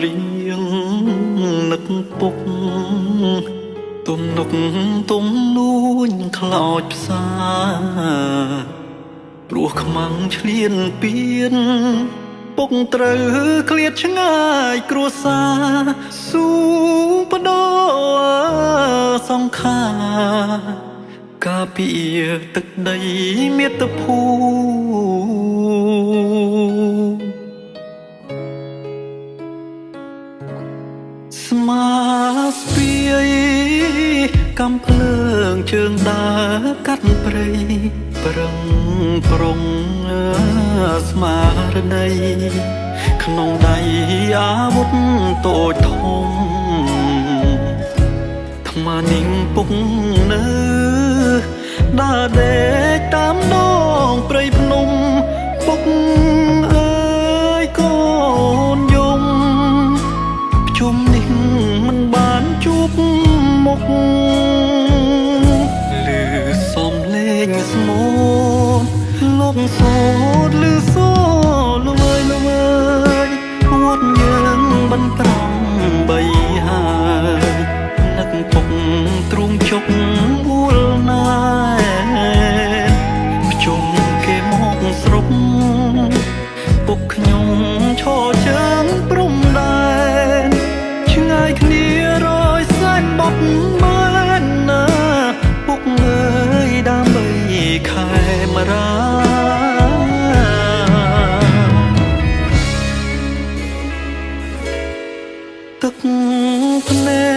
រៀងនឹកពុកទំនុកទំនួញខ្លោចផ្សាព្រោះខ្មាំងឆ្លៀនពៀនពុកត្រូវឃ្លាតឆ្ងាយគ្រួសារស៊ូបដោសង្ខារការពារទឹកដីមាតុភូស្មាស្ពាយកំភ្លើងជើងដើរកាត់ព្រៃប្រឹងប្រងស្មារតីក្នុងដៃអាវុធតូចធំថ្មនាងពុកនៅដើរដេកតាមដងព្រៃភ្នំពុកអើយកូនយំជុំនេះមិនបានជួបមុខលឺសំឡេងស្មូតលោកសូតលឺសូលវើយលវើយពួតយើងបន្ត្រង់បីហើយនឹកពុកទ្រូងជុកអួលណាភ្ជុំគេមកស្រុកពុកខ្ញុំឈរជើងព្រំដែនឆ្ងាយគ្នារយសាច់បត់មែនណាពុកអើយដើម្បីខែមរាទឹកភ្នែ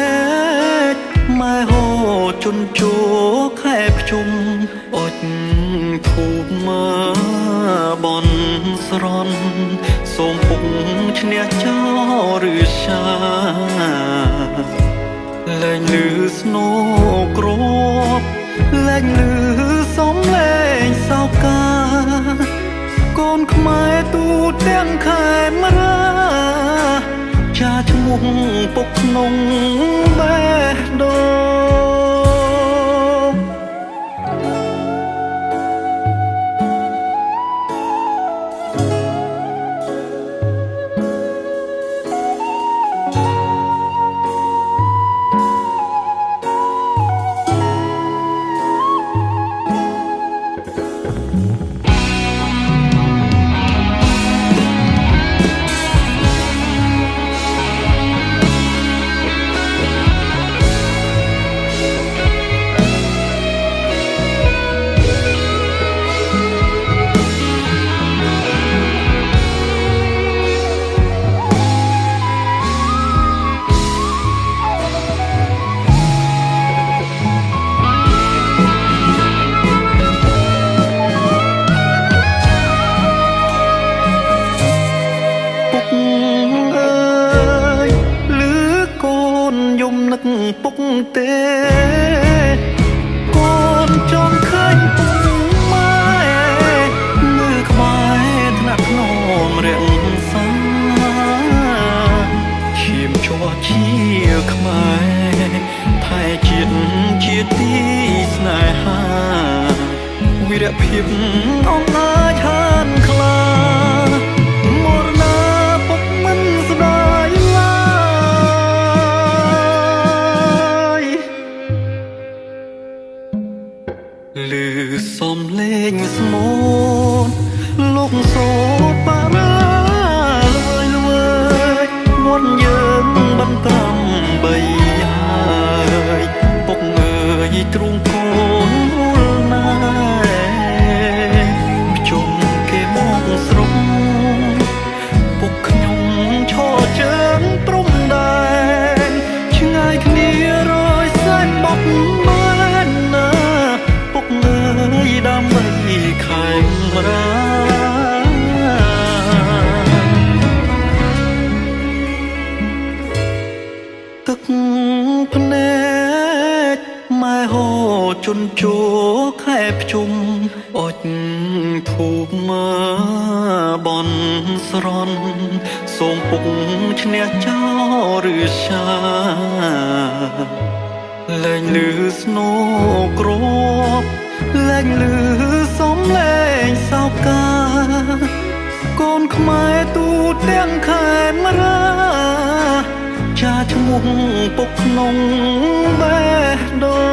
កម៉ែហូរជន់ជោខែភ្ជុំអុចធូបមើបនស្រន់សូមពុកឈ្នះចោលឬសាលែងលឺស្នូគ្របលែងលឺសំឡេងសោកាកូនខ្មែរទូទាំងខេមរាចាឈ្មោះពុកក្នុងបេះដូងនឹកពុកទេកូនចង់ឃើញពុកម៉ែមើលក្បែរថ្នាក់ភ្នំរាំងសាឈាមជ័រជាខ្មែរថែជាតិជាទីស្នេហាវីរភាពអង្អាចហានខ្លាមរណាពុកមិនស្ដាយលឺសំឡេងស្មូតលោកសូតបារាលួយលួយវត្តយើងបន្ត្រំបីហើយពុកអើយទ្រូងកូនអួលណាភ្ជុំគេមកស្រុកពុកខ្ញុំឈរជើងព្រំដែនឆ្ងាយគ្នារយសាច់បត់មែនណាពុកអើយដើម្បីខែមរាទឹកភ្នែកម៉ែហូរជន់ជោខែភ្ជុំអុចធូបមើបនស្រន់សូមពុកឈ្នះចោលឬសាលែងលឺស្នូគ្របលែងលឺសំឡេងសោកាកូនខ្មែរទូទាំងខេមរា ពុកក្នុងបេះដូ